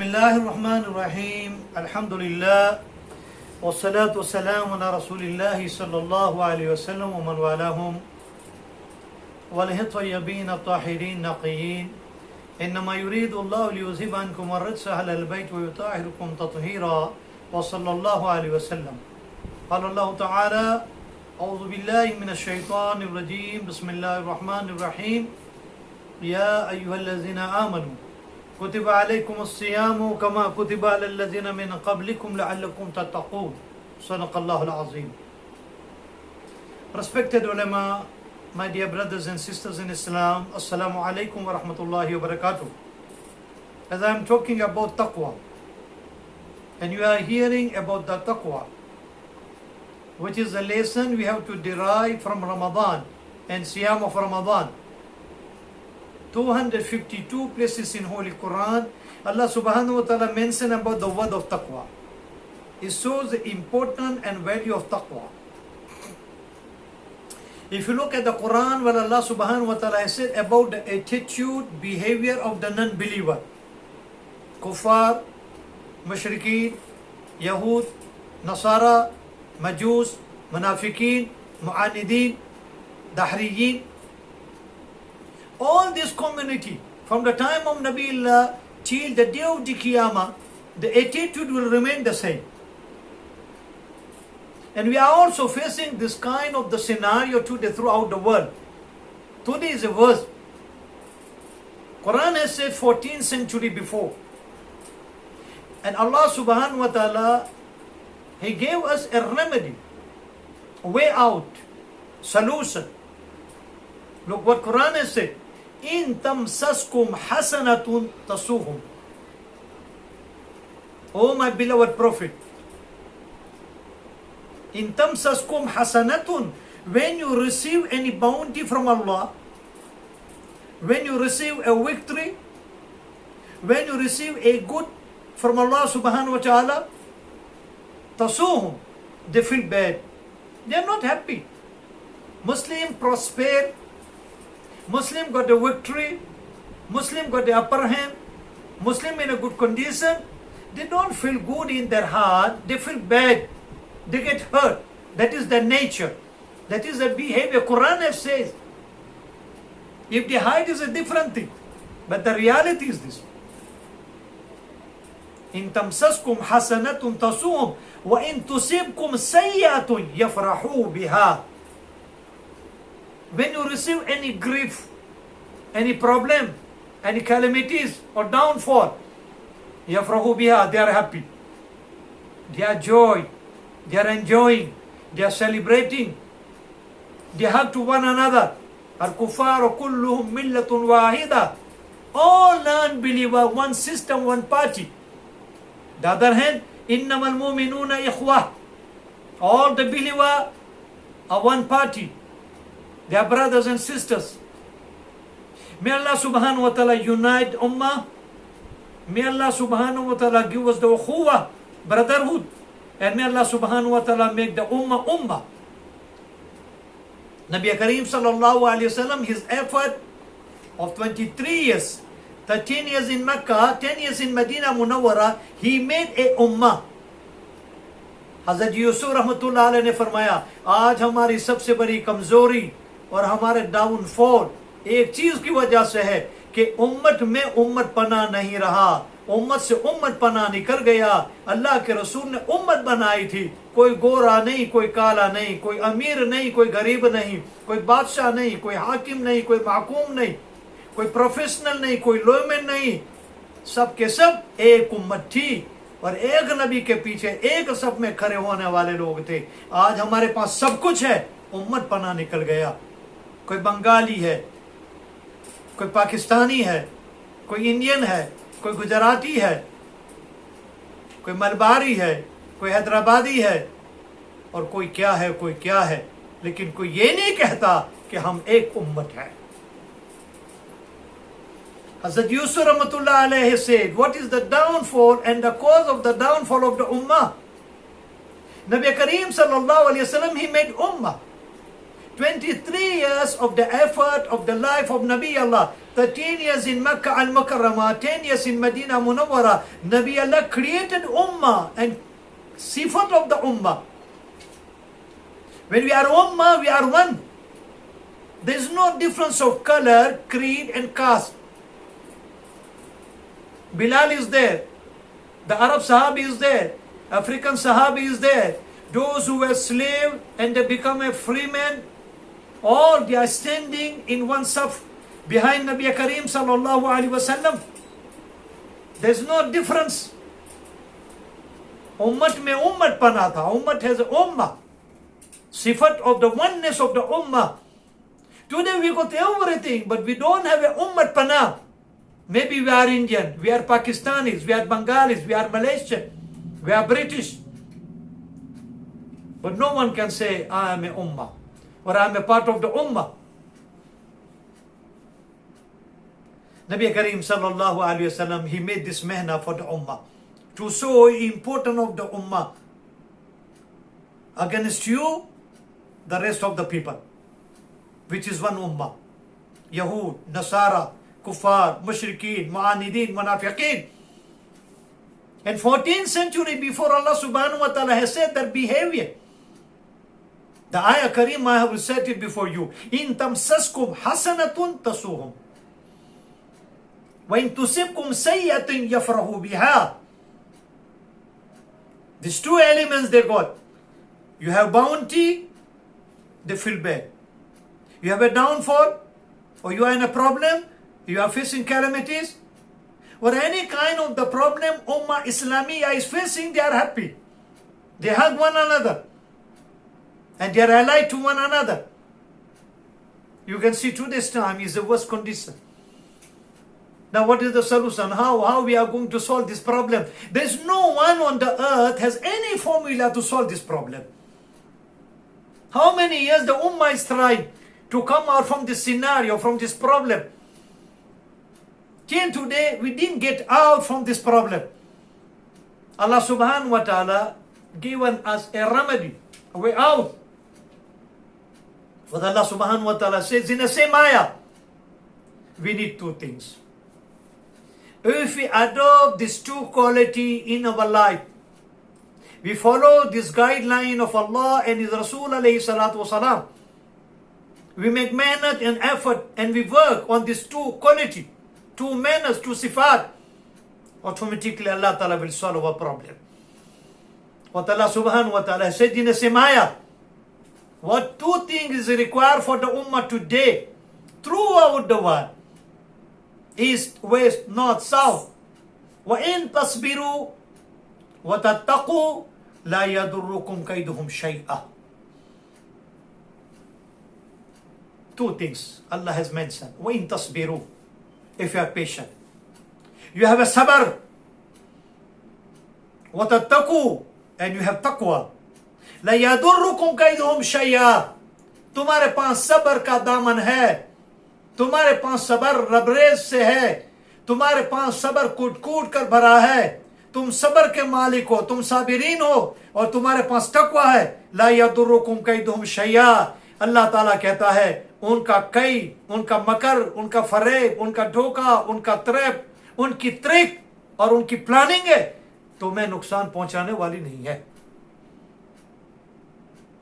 Bismillahirrahmanirrahim. Alhamdulillah. Wassalatu wassalamu ala Rasulillahi sallallahu alayhi wa sallam wa man walahum. Walihi tayyibin at-tahirin naqiyin. Innama yuridu Allah liyuzhiba ankum ar-rijsa ahla al-bayt wa yutahhirakum tathira. Wa sallallahu alayhi wa sallam. Qala Allah ta'ala: A'udhu billahi minash shaitanir rajim. Bismillahir rahmanir rahim. Ya ayyuhallazina amanu كتب عليكم الصيام كما كتب على الذين من قبلكم لعلكم تتقون. صدق الله العظيم. Respected ulama, my dear brothers and sisters in Islam, Assalamu alaikum wa rahmatullahi wa barakatuh. As I am talking about taqwa, and you are hearing about the taqwa, which is a lesson we have to derive from Ramadan and Siyam of Ramadan. 252 places in Holy Quran, Allah subhanahu wa ta'ala mentioned about the word of taqwa. It shows the importance and value of taqwa. If you look at the Quran, where Allah subhanahu wa ta'ala has said about the attitude, behavior of the non-believer, kuffar, mushrikeen, Yahud, Nasara, Majus, Munafiqeen, Mu'anideen, Dahriyin, all this community, from the time of Nabiullah till the day of the Qiyamah, the attitude will remain the same. And we are also facing this kind of the scenario today throughout the world. Today is a verse. Quran has said 14th century before. And Allah subhanahu wa ta'ala, He gave us a remedy, a way out, solution. Look what Quran has said. In tamsaskum hasanatun tasuhum. Oh my beloved Prophet, in tamsaskum hasanatun, when you receive any bounty from Allah, when you receive a victory, when you receive a good from Allah subhanahu wa ta'ala, tasuhum, they feel bad. They are not happy. Muslim prosper, Muslim got a victory, Muslim got the upper hand, Muslim in a good condition. They don't feel good in their heart, they feel bad, they get hurt. That is their nature, that is their behavior. Quran says, if they hide is a different thing, but the reality is this. In tamsaskum hasanatun tasuhum wa in tusibkum sayyatun yafrahu biha. When you receive any grief, any problem, any calamities or downfall, yafrahu biha, they are happy. They are joy. They are enjoying. They are celebrating. They hug to one another. Al-kuffar kulluhum millatun wahida. All non-believer, one system, one party. The other hand, innamal mu'minuna ikhwah. All the believer are one party. They are brothers and sisters. May Allah subhanahu wa ta'ala unite ummah. May Allah subhanahu wa ta'ala give us the ukhuwah, brotherhood. And may Allah subhanahu wa ta'ala make the ummah. Nabi Kareem sallallahu alayhi wa sallam, his effort of 23 years, 13 years in Mecca, 10 years in Medina Munawwara, he made a ummah. Hazrat Yusuf rahmatullah alayhi ने फरमाया, आज हमारी सबसे बड़ी कमजोरी और हमारे downfall एक चीज की वजह से है कि उम्मत में उम्मत पना नहीं रहा, उम्मत से उम्मत पना निकल गया। अल्लाह के रसूल ने उम्मत बनाई थी, कोई गोरा नहीं, कोई काला नहीं, कोई अमीर नहीं, कोई गरीब नहीं, कोई बादशाह नहीं, कोई हाकिम नहीं, कोई महकूम नहीं, कोई प्रोफेशनल नहीं, कोई लोयमैन नहीं, सब के सब एक उम्मत थी और एक नबी के पीछे एक सब में खड़े होने वाले लोग थे। आज हमारे पास सब कुछ है, उम्मत पना निकल गया। कोई बंगाली है, कोई पाकिस्तानी है, कोई इंडियन है, कोई गुजराती है, कोई मलबारी है, कोई हैदराबादी है, और कोई क्या है, कोई क्या है, लेकिन कोई ये नहीं कहता कि हम एक उम्मत है। Hazrat Yusuf rahmatullah alayhi said, what is the downfall and the cause of the downfall of the ummah? Nabi Kareem sallallahu alayhi wa sallam, he made ummah. 23 years of the effort of the life of Nabi Allah, 13 years in Mecca al-Mukarramah, 10 years in Medina Munawwara, Nabi Allah created ummah and sifat of the ummah. When we are ummah, we are one. There is no difference of color, creed and caste. Bilal is there. The Arab Sahabi is there. African Sahabi is there. Those who were slave and they become a free man, all they are standing in one saf behind Nabi Kareem sallallahu alaihi wasallam. There is no difference. Ummat mein ummat pana tha. Ummat has a ummah. Sifat of the oneness of the ummah. Today we got everything, but we don't have a ummat pana. Maybe we are Indian, we are Pakistanis, we are Bengalis, we are Malaysian, we are British. But no one can say, I am a ummah, or I am a part of the ummah. Nabi Kareem sallallahu alayhi wasallam, he made this mehna for the ummah, to show the importance of the ummah against you, the rest of the people, which is one ummah. Yahud, Nasara, Kuffar, Mushrikeen, Mu'anideen, Munafiqeen. And 14th century before Allah subhanahu wa ta'ala has said their behavior. The ayah Kareem, I have said it before you. In tamsaskum hasanatun tasuhum. Wa in tusibkum sayyatin yafrahu biha. These two elements they got. You have bounty, they feel bad. You have a downfall, or you are in a problem, you are facing calamities, or any kind of the problem Ummah Islamiyah is facing, they are happy. They hug one another. And they are allied to one another. You can see today's time is the worst condition. Now what is the solution? How we are going to solve this problem? There is no one on the earth has any formula to solve this problem. How many years the Ummah is trying to come out from this scenario, from this problem? Till today, we didn't get out from this problem. Allah subhanahu wa ta'ala given us a remedy, a way out. But Allah subhanahu wa ta'ala says in the same ayah, we need two things. If we adopt these two qualities in our life, we follow this guideline of Allah and His Rasul alayhi salatu wasalam, we make mehnat and effort and we work on these two qualities, two manners, two sifat, automatically Allah ta'ala will solve our problem. What Allah subhanahu wa ta'ala said in the same ayah, what two things is required for the ummah today, throughout the world, east, west, north, south. وَإِن تَصْبِرُوا وَتَتَّقُوا لَا يَضُرُّكُمْ كَيْدُهُمْ شَيْئًا. Two things Allah has mentioned. وَإِن تَصْبِرُوا, if you are patient, you have a sabr. وَتَتَّقُوا, and you have taqwa. لا يَضُرُّكُمْ كَيْدُهُمْ شَيْئًا. तुम्हारे पास सबर का दामन है, तुम्हारे पास सबर रबरेज से है, तुम्हारे पास सबर कूट कूट कर भरा है, तुम सबर के मालिक हो, तुम साबिरीन हो, और तुम्हारे पास तकवा है. ला यदुर्रुकुम कैदुहुम शैया. अल्लाह ताला कहता है उनका कई, उनका मकर, उनका फरेब, उनका धोखा, उनका त्रेप, उनकी त्रिक और उनकी प्लानिंग है, तुम्हें नुकसान पहुंचाने वाली नहीं है.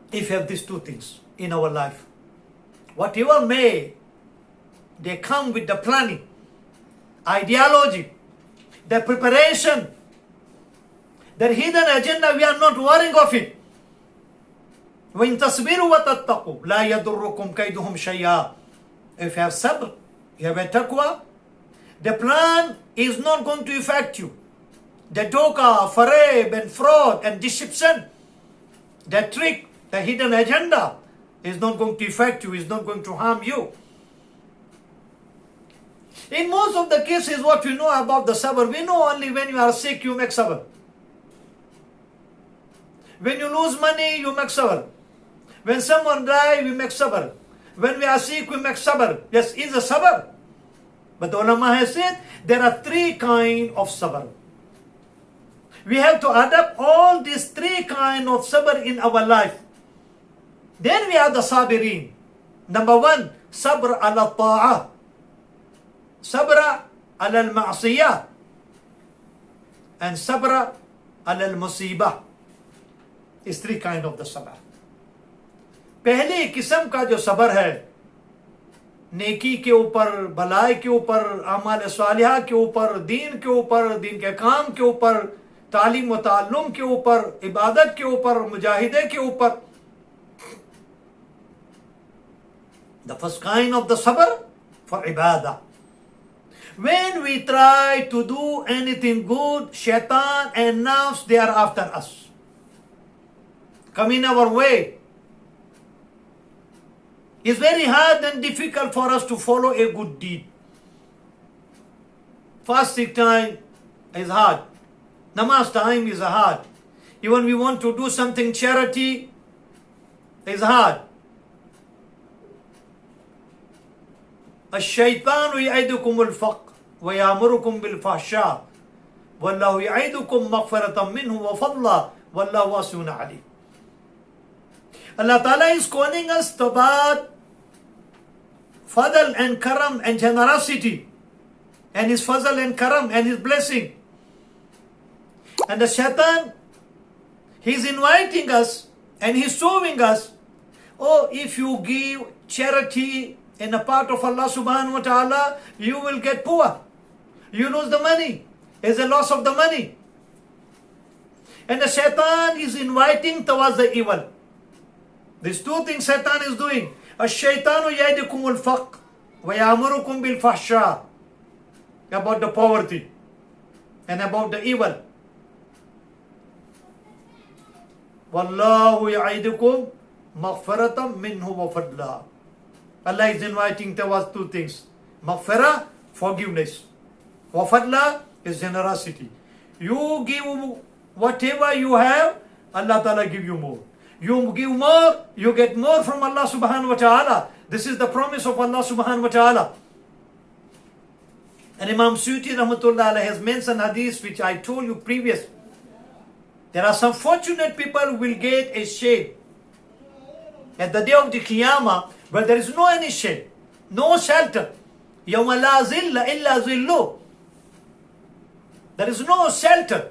If you have these two things in our life, whatever may they come with the planning, ideology, the preparation, their hidden agenda, we are not worrying of it. وَإِن تَصْبِرُوا وَتَتَّقُوا لَا يَضُرُّكُمْ كَيْدُهُمْ شَيْئًا. If you have sabr, you have a taqwa, the plan is not going to affect you. The doka, fareb and fraud and deception, the trick, the hidden agenda is not going to affect you, is not going to harm you. In most of the cases, what we know about the sabr, we know only when you are sick, you make sabr. When you lose money, you make sabr. When someone dies, we make sabr. When we are sick, we make sabr. Yes, it's a sabr. But the ulama has said, there are three kinds of sabr. We have to adapt all these three kinds of sabr in our life. Then we are the sabirin. Number one, sabr ala ta'ah. sabra ala al-ma'siyah and sabra ala al-musibah. Is three kind of the sabr. पहले किस्म का जो सबर है नेकी के ऊपर, भलाई के ऊपर, अमाल सालिहा के ऊपर, दीन के ऊपर, दीन के काम के ऊपर, तालीम व ताल्लुम के ऊपर, इबादत के ऊपर, मुजाहिदे के ऊपर. The first kind of the sabr for ibadah. When we try to do anything good, shaitan and nafs, they are after us. Come in our way. It's very hard and difficult for us to follow a good deed. Fasting time is hard. Namaz time is hard. Even we want to do something charity, is hard. الشيطان يعدكم الفقر ويأمركم بالفحشاء والله يعدكم مغفرة منه وفضلا والله واسع عليم. Allah Ta'ala is calling us about fadl and karam and generosity and his fadl and karam and his blessing. And the shaitan, he's inviting us and he's showing us, oh, if you give charity in a part of Allah subhanahu wa ta'ala, you will get poor. You lose the money. It's a loss of the money. And the shaitan is inviting towards the evil. These two things Satan is doing. الشيطان يعدكم الفقر ويأمركم بالفحشاء, about the poverty and about the evil. والله يعدكم مغفرة منه وفضلا. Allah is inviting towards two things. Maghfirah, forgiveness. Wafadla is generosity. You give whatever you have, Allah Ta'ala give you more. You give more, you get more from Allah subhanahu wa ta'ala. This is the promise of Allah subhanahu wa ta'ala. And Imam Suyuti rahmatullah alayhi has mentioned hadith which I told you previous. There are some fortunate people who will get a shade at the day of the Qiyamah, but there is no any shade, no shelter. يَوْمَ لَا ظِلَّ إِلَّا ظِلُّهُ. There is no shelter.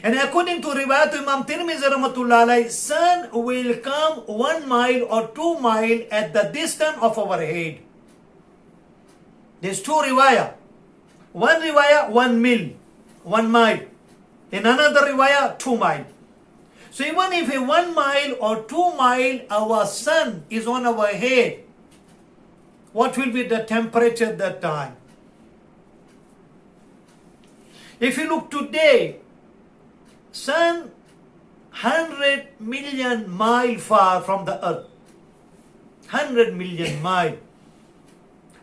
And according to Riwayat Imam Tirmidhi rahmatullah alayhi, sun will come 1 mile or 2 miles at the distance of our head. There's two riwayah. One riwayah, 1 mil, 1 mile. In another riwayah, 2 miles. So even if a 1 mile or 2 miles our sun is on our head, what will be the temperature at that time? If you look today, sun 100 million miles far from the earth. 100 million miles.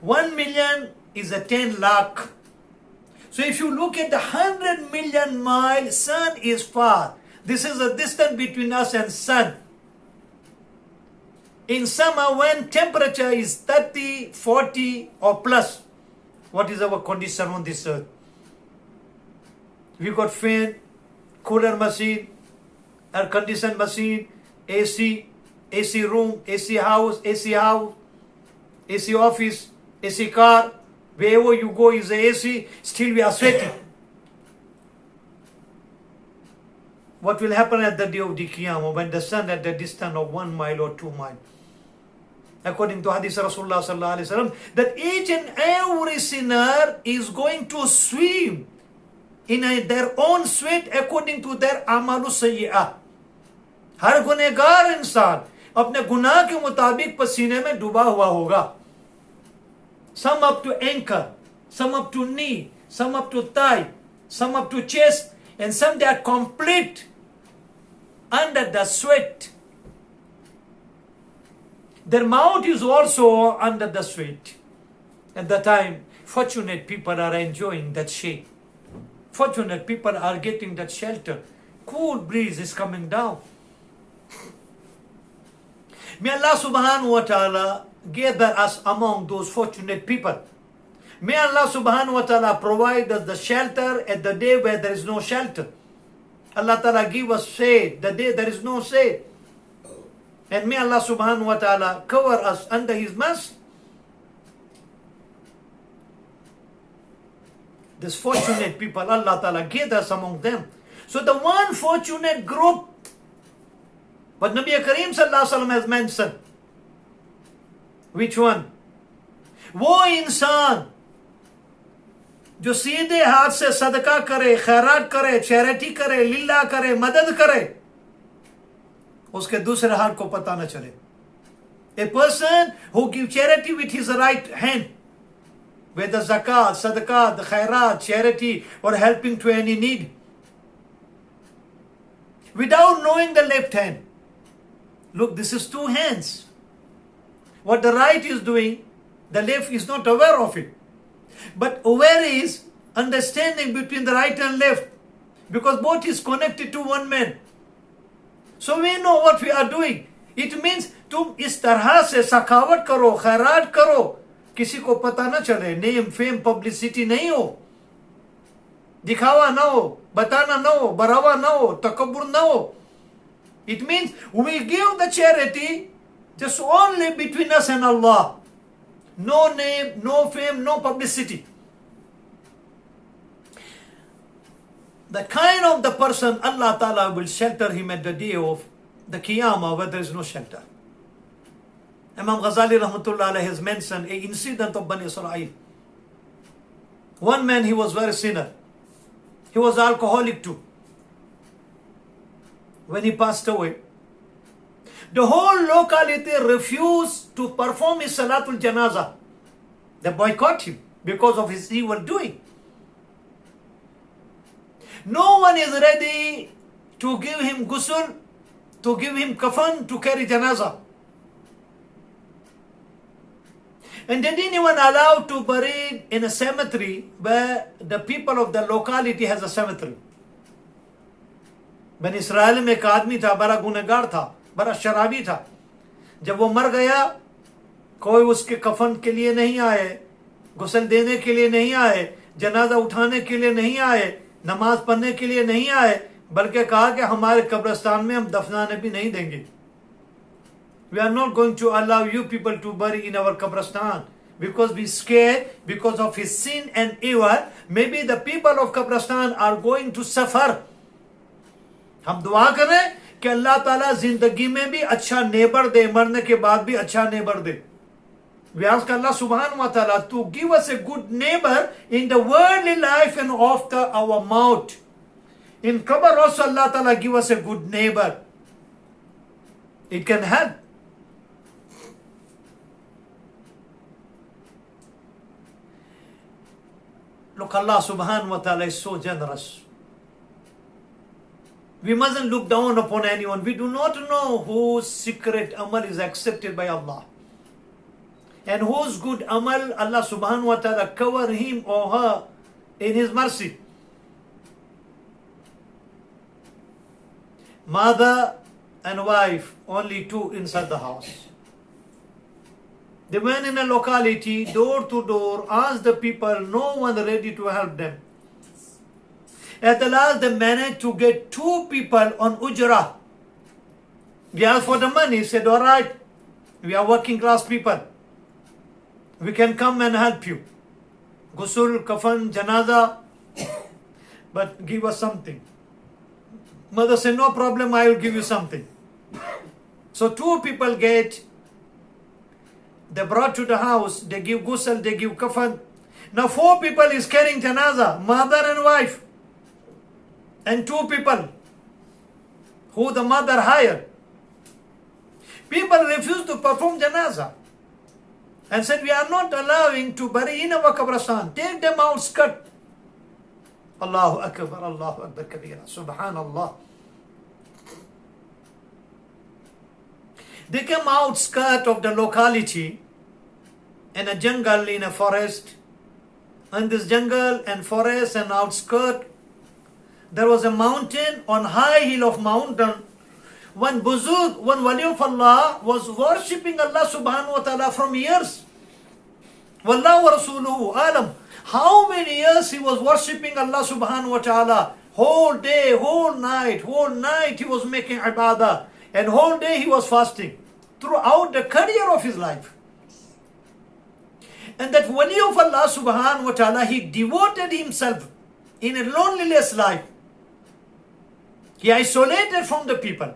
1 million is a 10 lakh. So if you look at the 100 million miles, sun is far. This is the distance between us and sun. In summer, when temperature is 30, 40 or plus, what is our condition on this earth? We got fan, cooler machine, air conditioned machine, AC, AC room, AC house, AC office, AC car. Wherever you go is the AC, still we are sweating. What will happen at the day of the Qiyamah when the sun at the distance of 1 mile or 2 miles? According to Hadith Rasulullah sallallahu alaihi wasallam, that each and every sinner is going to swim in their own sweat according to their amalu sayyi'ah. हर गुनहगार इंसान अपने गुनाह के मुताबिक पसीने में डूबा हुआ होगा. Some up to ankle, some up to knee, some up to thigh, some up to chest, and some they are complete under the sweat. Their mouth is also under the sweat. At the time, fortunate people are enjoying that shade. Fortunate people are getting that shelter. Cool breeze is coming down. May Allah subhanahu wa ta'ala gather us among those fortunate people. May Allah subhanahu wa ta'ala provide us the shelter at the day where there is no shelter. Allah ta'ala give us shade the day there is no shade. And may Allah subhanahu wa ta'ala cover us under His mercy. This fortunate people, Allah Ta'ala gave us among them. So the one fortunate group, what Nabi Kareem Sallallahu Alaihi Wasallam has mentioned, which one? वो इंसान जो सीधे हाथ से सदका करे, खैरात करे, चैरिटी करे, लिल्ला करे, मदद करे, उसके दूसरे हाथ को पता न चले. A person who gives charity with his right hand, whether zakat, sadaqat, khairat, charity, or helping to any need, without knowing the left hand. Look, this is two hands. What the right is doing, the left is not aware of it. But aware is understanding between the right and left, because both is connected to one man. So we know what we are doing. It means तुम इस तरह से सखावत करो, खैरात करो, किसी को पता न चले, नेम फेम पब्लिसिटी नहीं हो, दिखावा ना हो, बताना ना हो, बढ़ावा ना हो, तकब्बुर ना हो. It means we give the charity just only between us and Allah. No name, no fame, no publicity. The kind of the person Allah Ta'ala will shelter him at the day of the Qiyamah where there is no shelter. Imam Ghazali Rahmatullah Alayhi has mentioned an incident of Bani Israel. One man, he was very sinner. He was alcoholic too. When he passed away, the whole locality refused to perform his Salatul Janazah. They boycott him because of his evil doing. No one is ready to give him ghusl, to give him kafan, to carry janazah. And they didn't even allow to bury in a cemetery where the people of the locality has a cemetery. बन Israel में एक आदमी था, बड़ा गुनहगार था, बड़ा शराबी था. जब वो मर गया, कोई उसके कफन के लिए नहीं आए, गुस्ल देने के लिए नहीं आए, जनाजा उठाने के लिए नहीं आए, नमाज पढ़ने के लिए नहीं आए, बल्कि कहा कि हमारे कब्रिस्तान में हम दफनाने भी नहीं देंगे. We are not going to allow you people to bury in our Kabristan because we scared because of his sin and evil. Maybe the people of Kabristan are going to suffer. हम दुआ करें कि अल्लाह ताला जिंदगी में भी अच्छा neighbour दे, मरने के बाद भी अच्छा neighbour they. We ask Allah subhanahu wa ta'ala to give us a good neighbor in the worldly life and after our maut. In Qabr also Allah ta'ala give us a good neighbor. It can help. Look, Allah subhanahu wa ta'ala is so generous. We mustn't look down upon anyone. We do not know whose secret amal is accepted by Allah. And whose good amal Allah subhanahu wa ta'ala cover him or her in his mercy. Mother and wife, only two inside the house. They went in a locality, door to door, asked the people, no one ready to help them. At the last, they managed to get two people on ujra. They asked for the money, said, all right, we are working class people. We can come and help you. Ghusl, kafan, janaza, but give us something. Mother said, no problem, I will give you something. So two people get, they brought to the house, they give ghusl, they give kafan. Now four people is carrying janaza, mother and wife. And two people who the mother hired. People refused to perform janaza and said, we are not allowing to bury in our Kabristan. Take them out, skirt. Allahu Akbar, Allahu Akbar Kabira, Subhanallah. They came outskirt of the locality in a jungle, in a forest. In this jungle and forest and outskirt, there was a mountain. On high hill of mountain, one buzurg, one wali of Allah was worshipping Allah subhanahu wa ta'ala from years. Wallahu wa rasuluhu alam. How many years he was worshipping Allah subhanahu wa ta'ala? Whole day, whole night he was making ibadah. And whole day he was fasting throughout the career of his life. And that wali of Allah subhanahu wa ta'ala, he devoted himself in a loneliness life. He isolated from the people.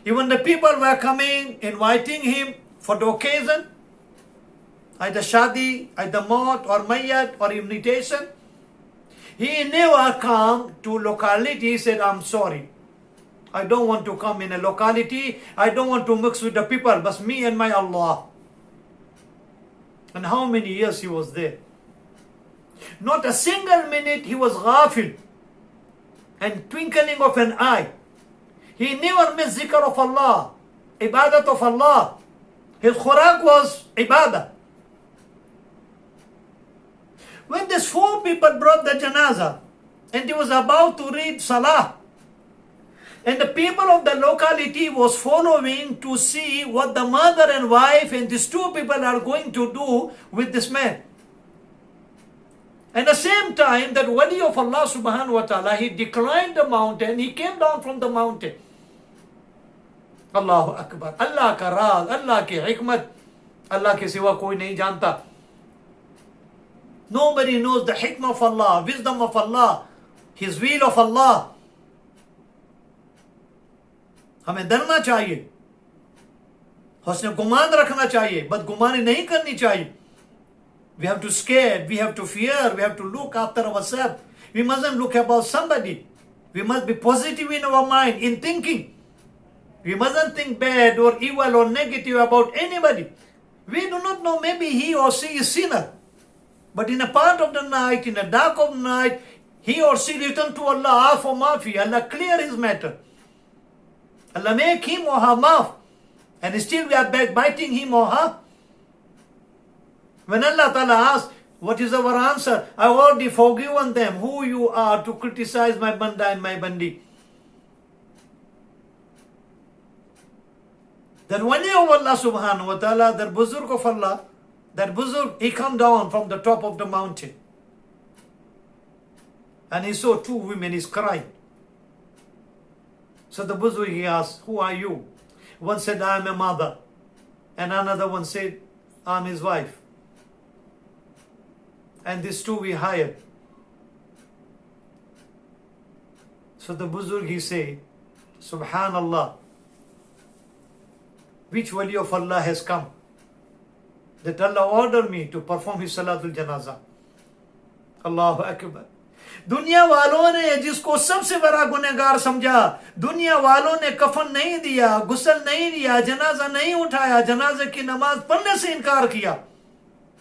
Even the people were coming, inviting him for the occasion, either shadi, either maut or mayyat or invitation. He never come to locality. He said, I'm sorry. I don't want to come in a locality. I don't want to mix with the people, but me and my Allah. And how many years he was there? Not a single minute he was ghafil and twinkling of an eye. He never missed zikr of Allah, ibadat of Allah. His khuraq was ibadah. When these 4 people brought the janazah and he was about to read salah, and the people of the locality was following to see what the mother and wife and these 2 people are going to do with this man. And at the same time, that wali of Allah subhanahu wa ta'ala, he declined the mountain, he came down from the mountain. Allahu Akbar. Allah ka raaz, Allah ki hikmat, Allah ke siwa koi nahi janta. Nobody knows the hikmah of Allah, wisdom of Allah, His will of Allah. हमें डरना चाहिए, हुस्न गुमान रखना चाहिए, बदगुमानी नहीं करनी चाहिए. We have to scare, we have to fear, we have to look after ourselves. We mustn't look about somebody. We must be positive in our mind, in thinking. We mustn't think bad or evil or negative about anybody. We do not know, maybe he or she is sinner. But in a part of the night, in the dark of the night, he or she return to Allah, ask for maafi. Allah clear his matter. Allah make him or her maaf. And still we are backbiting him or her. When Allah Ta'ala asks, what is our answer? I already forgiven them. Who you are to criticize my banda and my bandi? Then one day of Allah subhanahu wa ta'ala, that buzurg of Allah, that buzurg, he come down from the top of the mountain. And he saw 2 women, he's crying. So the buzurg, he asked, who are you? One said, I am a mother. And another one said, I am his wife. And these 2 we hired. So the buzurg, he said, Subhanallah, which wali of Allah has come, that Allah ordered me to perform his Salatul Janazah. Allahu Akbar. दुनिया वालों ने जिसको सबसे बड़ा गुनहगार समझा, दुनिया वालों ने कफन नहीं दिया, गुस्ल नहीं दिया, जनाजा नहीं उठाया, जनाजे की नमाज पढ़ने से इनकार किया,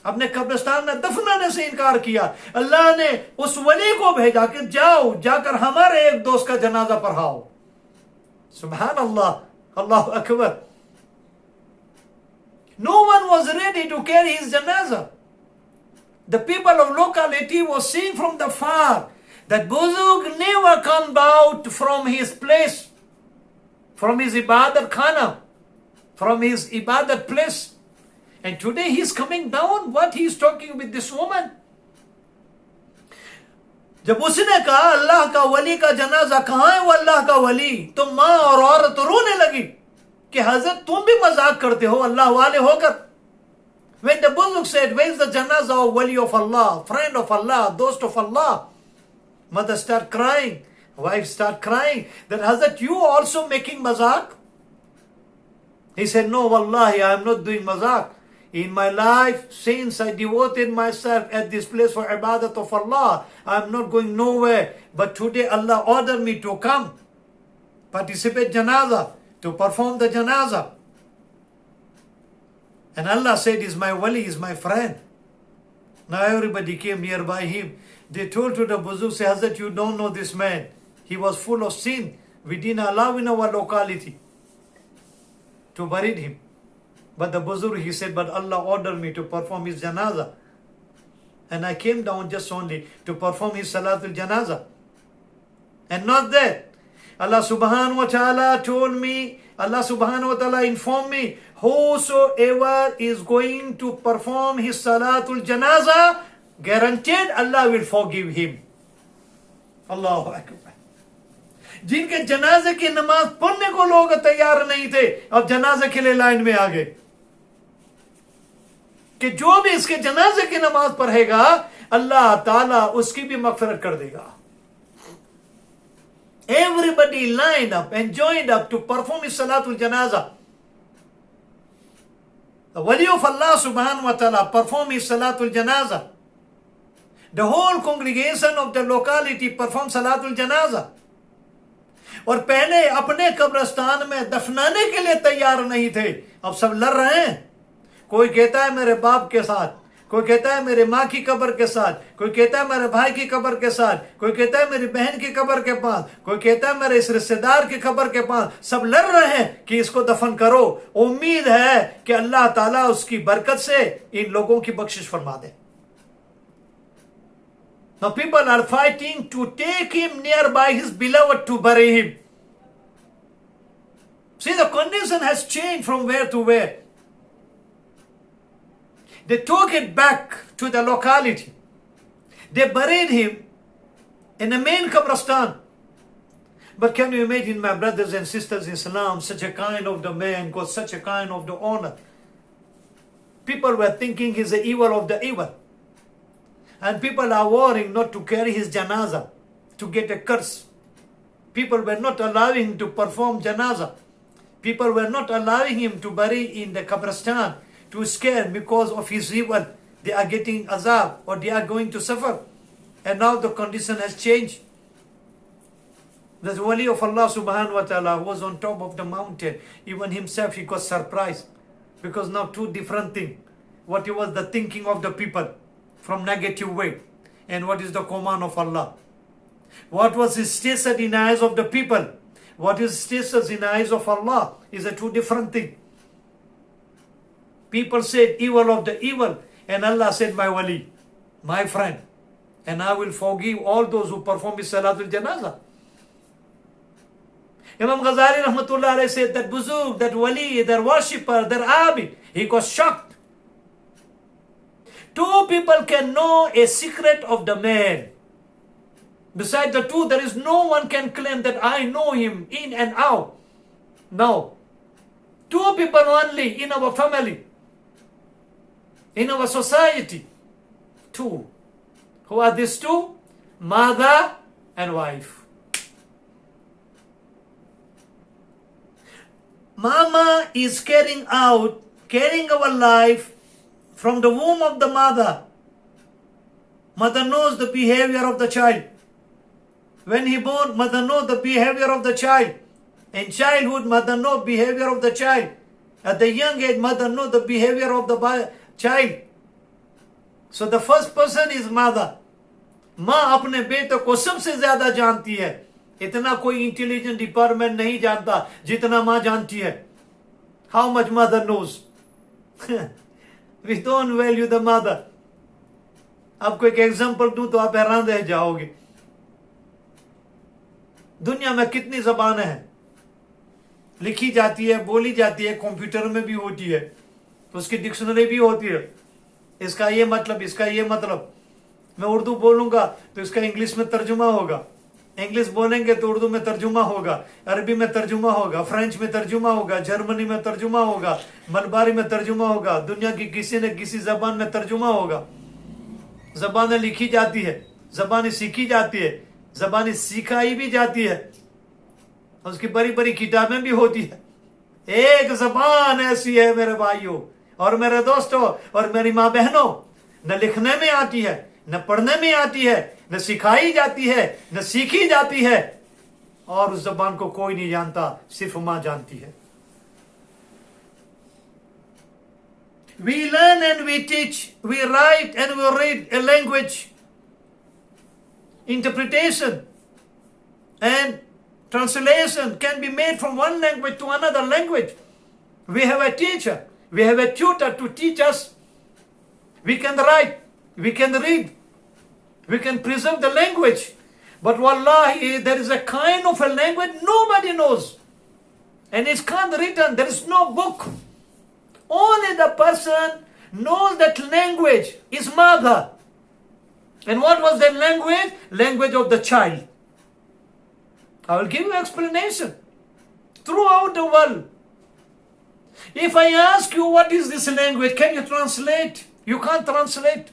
अपने कब्रिस्तान में दफनाने से इनकार किया, अल्लाह ने उस वली को भेजा कि जाओ, जाकर हमारे एक दोस्त का जनाजा पढ़ाओ. सुभान अल्लाह, अल्लाहु Akbar. No one was ready to carry his janazah. The people of locality was seeing from the far that Buzurg never come out from his place, from his ibadat khana, from his ibadat place. And today he is coming down. What he is talking with this woman? जब उसने कहा अल्लाह का वली का जनाजा कहाँ है, वो अल्लाह का वली, तो माँ और औरत रोने लगी कि हजरत तुम भी मजाक करते हो अल्लाह वाले होकर. When the Buzurg said, where is the janazah of wali of Allah, friend of Allah, dost of Allah? Mother start crying, wife start crying, that Hazrat, you also making mazak? He said, no, wallahi, I am not doing mazak. In my life, since I devoted myself at this place for ibadat of Allah, I am not going nowhere. But today Allah ordered me to come, participate janazah, to perform the janazah. And Allah said, is my wali, is my friend. Now everybody came nearby him. They told to the Buzurg, say, Hazrat, you don't know this man. He was full of sin. We didn't allow in our locality to bury him. But the Buzurg, he said, but Allah ordered me to perform his janazah. And I came down just only to perform his salatul janazah. And not that. Allah subhanahu wa ta'ala told me, Allah subhanahu wa ta'ala informed me, whosoever is going to perform his salatul janazah, guaranteed Allah will forgive him. Allahu Akbar. जिनके जनाजे की नमाज पढ़ने को लोग तैयार नहीं थे, अब जनाजे के लिए लाइन में आ गए. कि जो भी इसके जनाजे की नमाज पढ़ेगा अल्लाह ताला उसकी भी मगफिरत कर देगा. Everybody lined up and joined up to perform his Salatul Janazah. The wali of Allah subhanahu wa ta'ala perform his Salatul Janazah. The whole congregation of the locality perform Salatul Janazah. और पहले अपने कब्रिस्तान में दफनाने के लिए तैयार नहीं थे, अब सब लड़ रहे हैं. कोई कहता है मेरे बाप के साथ, कोई कहता है मेरे माँ की कब्र के साथ, कोई कहता है मेरे भाई की कब्र के साथ, कोई कहता है मेरी बहन की कब्र के पास, कोई कहता है मेरे इस रिश्तेदार की कब्र के पास. सब लड़ रहे हैं कि इसको दफन करो. उम्मीद है कि अल्लाह ताला उसकी बरकत से इन लोगों की बख्शिश फरमा दे. Now people are fighting to take him nearby his beloved to bury him. See, the condition has changed from where to where. They took it back to the locality. They buried him in the main Qabristan. But can you imagine, my brothers and sisters in Islam, such a kind of the man got such a kind of the honor. People were thinking he's the evil of the evil. And people are worrying not to carry his janazah, to get a curse. People were not allowing him to perform janazah. People were not allowing him to bury in the Qabristan, to scare because of his evil. They are getting azab or they are going to suffer. And now the condition has changed. The wali of Allah subhanahu wa ta'ala was on top of the mountain. Even himself he got surprised. Because now two different things. What was the thinking of the people from negative way, and what is the command of Allah. What was his status in the eyes of the people, what is status in the eyes of Allah is a two different thing. People said evil of the evil, and Allah said my wali, my friend, and I will forgive all those who perform his Salatul Janazah. Imam Ghazali rahmatullah alayhi said that buzurg, that wali, their worshipper, their abid, he got shocked. Two people can know a secret of the man. Besides the two, there is no one can claim that I know him in and out. No. Two people only in our family, in our society. Two. Who are these two? Mother and wife. Mama is carrying our life from the womb of the mother. Mother knows the behavior of the child. When he born, mother knows the behavior of the child. In childhood, mother knows behavior of the child. At the young age, mother knows the behavior of the child. So the first person is mother. माँ अपने बेटे को सबसे ज्यादा जानती है. इतना कोई इंटेलिजेंट डिपार्टमेंट नहीं जानता जितना माँ जानती है. How much mother knows? We don't value the mother. आपको एक एग्जांपल दूं तो आप हैरान रह जाओगे. दुनिया में कितनी जबानें हैं, लिखी जाती है, बोली जाती है, कंप्यूटर में भी होती है, उसकी डिक्शनरी भी होती है. इसका ये मतलब, इसका ये मतलब. मैं उर्दू बोलूंगा तो इसका इंग्लिश में तर्जुमा होगा, इंग्लिश बोलेंगे तो उर्दू में तर्जुमा होगा, अरबी में तर्जुमा होगा, फ्रेंच में तर्जुमा होगा, जर्मनी में तर्जुमा होगा, मलबारी में तर्जुमा होगा, दुनिया की किसी न किसी जबान में तर्जुमा होगा. जबानें लिखी जाती है, जबानें सीखी जाती है, जबानें सिखाई भी जाती है, उसकी बड़ी बड़ी किताबें भी होती है. एक जबान ऐसी है मेरे भाइयों और मेरे दोस्तों और मेरी माँ बहनों, न लिखने में आती है, न पढ़ने में आती है, न सिखाई जाती है, न सीखी जाती है, और उस जबान को कोई नहीं जानता, सिर्फ मां जानती है. We learn and we teach, we write and we read a language. Interpretation and translation can be made from one language to another language. We have a teacher, we have a tutor to teach us. We can write, we can read, we can preserve the language. But wallahi, there is a kind of a language nobody knows. And it's can't written, there is no book. Only the person knows that language is mother. And what was that language? Language of the child. I will give you explanation. Throughout the world, if I ask you what is this language, can you translate? You can't translate.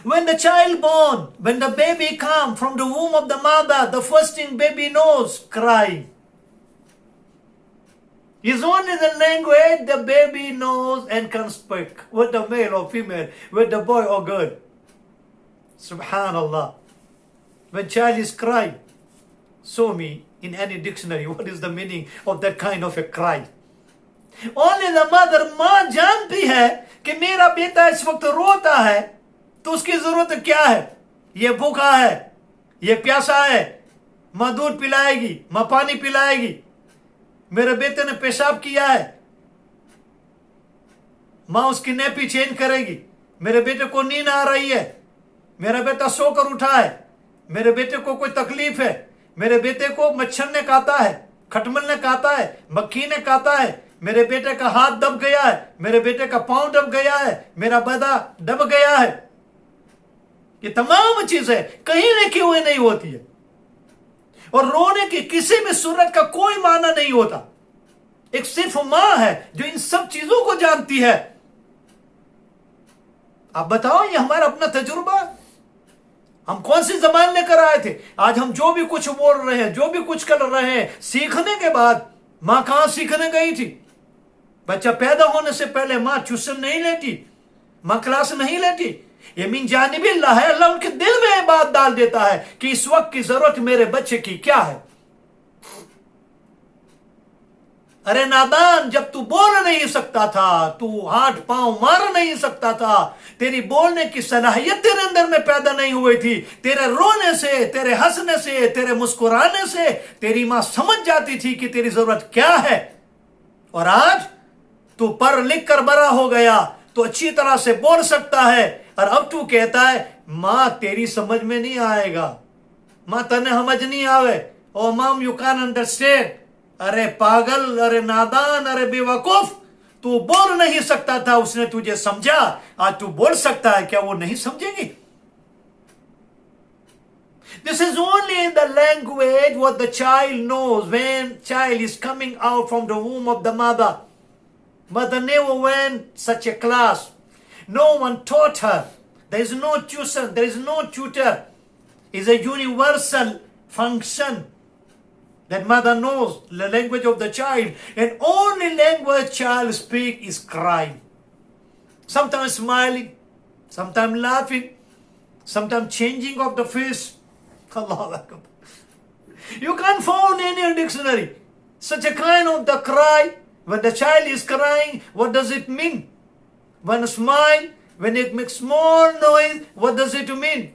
When the child born, when the baby come from the womb of the mother, the first thing baby knows, crying. Is only the language the baby knows and can speak, whether male or female, whether boy or girl. Subhanallah. When child is crying, show me in any dictionary what is the meaning of that kind of a cry. Only the mother, माँ जानती है कि मेरा बेटा इस वक्त रोता है, तो उसकी जरूरत क्या है? ये भूखा है, ये प्यासा है, माँ दूध पिलाएगी, माँ पानी पिलाएगी, मेरे बेटे ने पेशाब किया है, माँ उसकी नेपी चेंज करेगी, मेरे बेटे को नींद आ रही है, मेरा बेटा सोकर उठा है, मेरे बेटे को कोई तकलीफ है, मेरे बेटे को मच्छर ने काटा है, खटमल ने काटा है, मक्खी ने काटा है, मेरे बेटे का हाथ दब गया है, मेरे बेटे का पांव दब गया है, मेरा बदा दब गया है। ये तमाम चीजें कहीं लिखी हुई नहीं होती है और रोने की किसी भी सूरत का कोई माना नहीं होता। एक सिर्फ मां है जो इन सब चीजों को जानती है। आप बताओ, ये हमारा अपना तजुर्बा, हम कौन सी जबान लेकर आए थे? आज हम जो भी कुछ बोल रहे हैं, जो भी कुछ कर रहे हैं, सीखने के बाद मां कहां सीखने गई थी? बच्चा पैदा होने से पहले मां ट्यूशन नहीं लेती, मां क्लास नहीं लेती। ये मिन जानिबिल्लाह है, अल्लाह उनके दिल में ये बात डाल देता है कि इस वक्त की जरूरत मेरे बच्चे की क्या है। अरे नादान, जब तू बोल नहीं सकता था, तू हाथ पांव मार नहीं सकता था, तेरी बोलने की सलाहियत तेरे अंदर में पैदा नहीं हुई थी, तेरे रोने से, तेरे हंसने से, तेरे मुस्कुराने से तेरी मां समझ जाती थी कि तेरी जरूरत क्या है। और आज तू पढ़ लिख कर बड़ा हो गया तो अच्छी तरह से बोल सकता है, और अब तू कहता है मां तेरी समझ में नहीं आएगा, मां तने समझ नहीं आवे, ओ मॉम यू कैन अंडरस्टैंड। अरे पागल, अरे नादान, अरे बेवकूफ, तू बोल नहीं सकता था, उसने तुझे समझा, आज तू बोल सकता है, क्या वो नहीं समझेगी? This is only in the language what the child knows when child is coming out from the womb of the mother. Mother never went such a class. No one taught her. There is no tuition, there is no tutor. It's a universal function that mother knows the language of the child, and only language child speak is crying. Sometimes smiling, sometimes laughing, sometimes changing of the face. Allahu Akbar. You can't find any dictionary such a kind of the cry. When the child is crying, what does it mean? When a smile, when it makes small noise, what does it mean?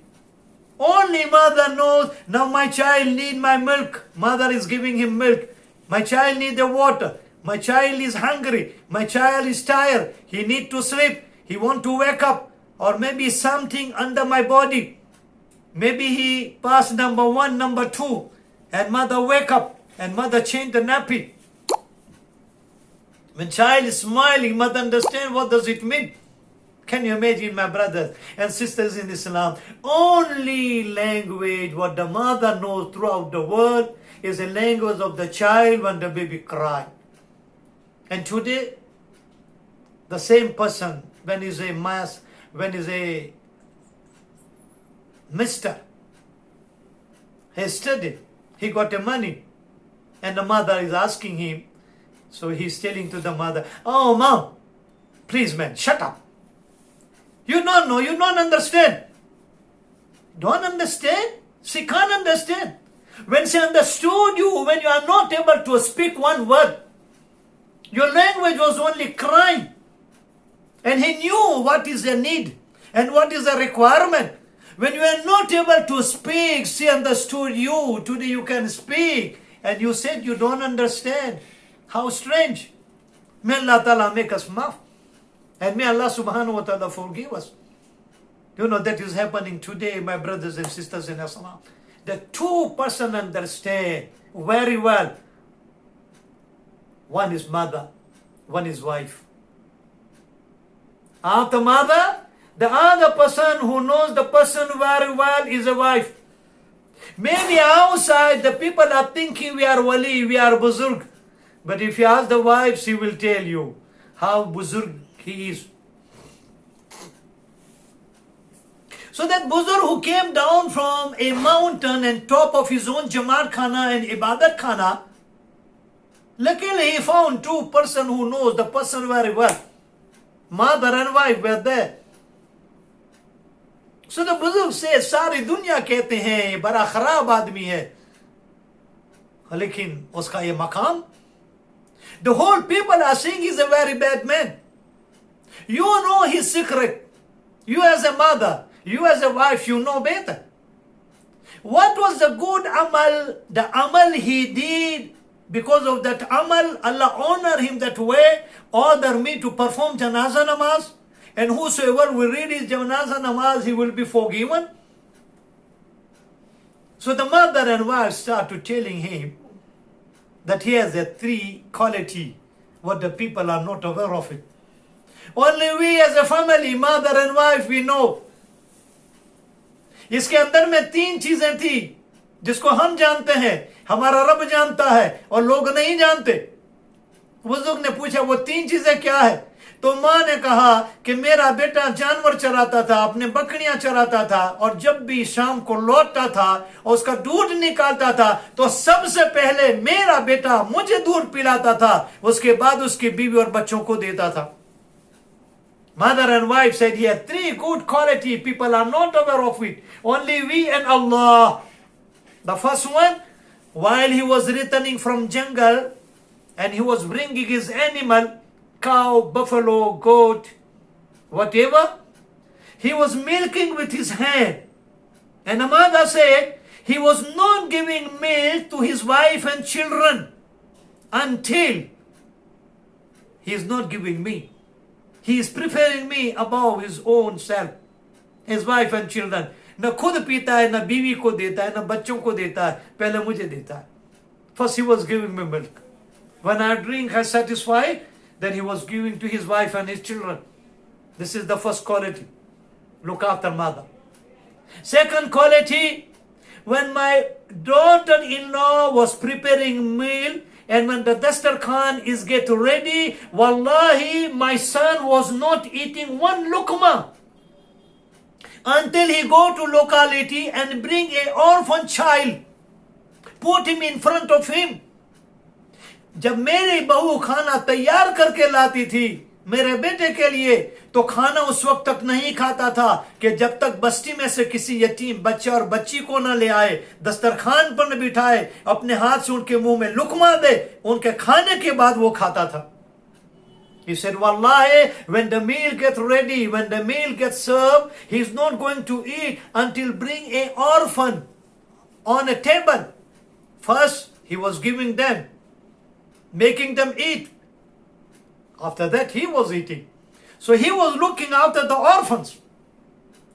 Only mother knows. Now my child need my milk. Mother is giving him milk. My child need the water. My child is hungry. My child is tired. He need to sleep. He want to wake up. Or maybe something under my body. Maybe he passed number 1, number 2. And mother wake up. And mother change the nappy. When child is smiling, mother understand what does it mean. Can you imagine, my brothers and sisters in Islam? Only language what the mother knows throughout the world is the language of the child when the baby cries. And today, the same person, when he's a mass, when he's a mister, he studied, he got the money, and the mother is asking him, so he's telling to the mother, oh mom, please man, shut up. You don't know, you don't understand. Don't understand? She can't understand. When she understood you, when you are not able to speak one word, your language was only crying. And he knew what is the need and what is the requirement. When you are not able to speak, she understood you. Today you can speak. And you said you don't understand. How strange. May Allah Ta'ala make us maaf. And may Allah subhanahu wa ta'ala forgive us. You know, that is happening today, my brothers and sisters in Islam. The two person understand very well. One is mother, one is wife. After mother, the other person who knows the person very well is a wife. Maybe outside the people are thinking we are wali, we are buzurg. But if you ask the wife, she will tell you how buzurg He is. So that Buzurg who came down from a mountain and top of his own Jamaat Khana and Ibadat Khana, luckily he found two person who knows the person very well. Mother and wife were there. So the Buzurg says, सारी दुनिया कहते हैं ये बड़ा खराब आदमी है, लेकिन उसका ये मकाम, the whole people are saying he's a very bad man. You know his secret. You as a mother, you as a wife, you know better. What was the good amal, the amal he did? Because of that amal, Allah honor him that way, order me to perform janazah namaz, and whosoever will read his janazah namaz, he will be forgiven. So the mother and wife start to telling him that he has a three quality, what the people are not aware of it. Only we as a family, mother and wife, we know. इसके अंदर में तीन चीजें थी जिसको हम जानते हैं, हमारा रब जानता है और लोग नहीं जानते. बुजुर्ग ने पूछा वो तीन चीजें क्या है? तो माँ ने कहा कि मेरा बेटा जानवर चराता था, अपने बकरियां चराता था, और जब भी शाम को लौटता था और उसका दूध निकालता था तो सबसे पहले मेरा बेटा मुझे दूध पिलाता था, उसके बाद उसकी बीवी और बच्चों को देता था. Mother and wife said he had three good quality. People are not aware of it. Only we and Allah. The first one, while he was returning from jungle and he was bringing his animal, cow, buffalo, goat, whatever, he was milking with his hand. And the mother said he was not giving milk to his wife and children until he is not giving me. He is preferring me above his own self, his wife and children. न खुद पीता है, न बीवी को देता है, न बच्चों को देता है, पहले मुझे देता है. First he was giving me milk. When I drink, I satisfied, then he was giving to his wife and his children. This is the first quality. Look after mother. Second quality, when my daughter-in-law was preparing meal, and when the Dastarkhan is get ready, wallahi, my son was not eating one lukma until he go to locality and bring a orphan child, put him in front of him. जब मेरी बहू खाना तैयार करके लाती थी मेरे बेटे के लिए, तो खाना उस वक्त तक नहीं खाता था कि जब तक बस्ती में से किसी यतीम बच्चे और बच्ची को न ले आए, दस्तरखान पर न बिठाए, अपने हाथ से उनके मुंह में लुकमा दे, उनके खाने के बाद वो खाता था. He said, Wallahi, when the meal gets ready, when the meal gets served, he is not going to eat until bring a orphan on a table. First, he was giving them, making them eat. After that, he was eating. So he was looking after the orphans.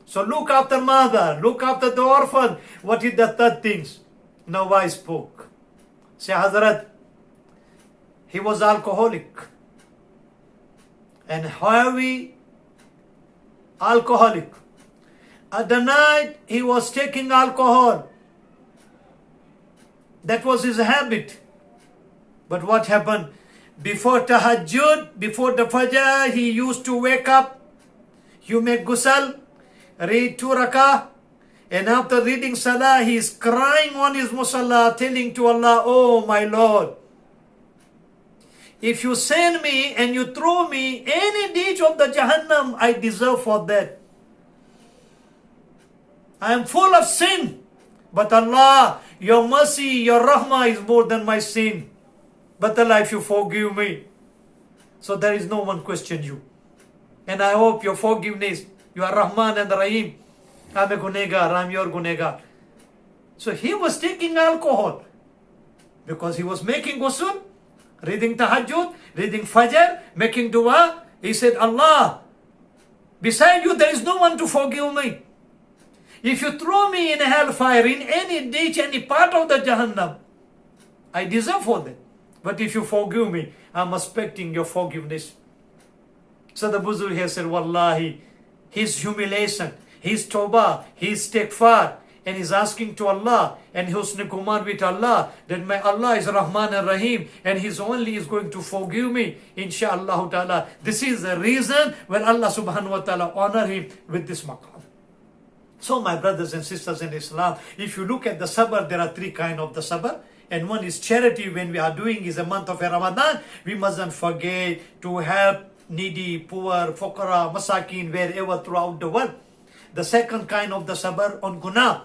So look after mother, look after the orphan. What is the third things? Now I spoke. Say, Hazrat, he was alcoholic and heavy alcoholic. At the night, he was taking alcohol. That was his habit. But what happened? Before tahajjud, before the fajr, he used to wake up, you make ghusl, read 2 rakah, and after reading salah, he is crying on his musalla, telling to Allah, oh my Lord, if you send me and you throw me any ditch of the Jahannam, I deserve for that. I am full of sin, but Allah, your mercy, your rahmah is more than my sin. But Allah, if you forgive me, so there is no one question you. And I hope your forgiveness, you are Rahman and Rahim. I'm a gunegar, I'm your gunegar. So he was taking alcohol because he was making ghusl, reading tahajjud, reading fajr, making dua. He said, Allah, beside you there is no one to forgive me. If you throw me in hellfire, in any ditch, any part of the Jahannam, I deserve for that. But if you forgive me, I'm expecting your forgiveness. So the Buzurg here said, Wallahi, his humiliation, his tawbah, his istighfar, and he's asking to Allah and husn kumar with Allah that my Allah is Rahman and Rahim and He's only is going to forgive me, inshaAllah ta'ala. This is the reason when Allah subhanahu wa ta'ala honor him with this maqam. So my brothers and sisters in Islam, if you look at the sabr, there are three kinds of the sabr. And one is charity. When we are doing is a month of Ramadan, we mustn't forget to help needy, poor, fuqara, masakin, wherever throughout the world. The second kind of the sabr on guna.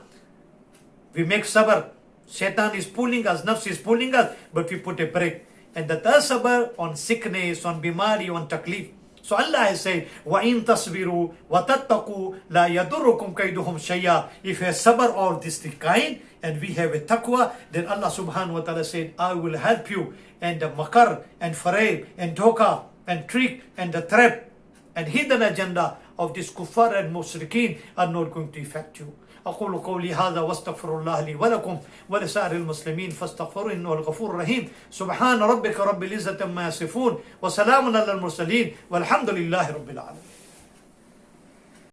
We make sabr. Shaitan is pulling us, nafs is pulling us, but we put a break. And the third sabr on sickness, on bimari, on taklif. So Allah has said, وَإِن تَصْبِرُوا وَتَتَّقُوا لَا يَضُرُّكُمْ كَيْدُهُمْ شَيْئًا. If we have sabr all this kind, and we have a taqwa, then Allah subhanahu wa ta'ala said, I will help you. And the makar, and farayb, and dhoka, and trick, and the trap, and hidden agenda of this kuffar and mushrikeen are not going to affect you. أقول قولي هذا واستغفر الله لي ولكم ولسائر المسلمين فاستغفروه إنه الغفور الرحيم. سبحان ربك رب العزة عما يصفون وسلام على المرسلين والحمد لله رب العالمين.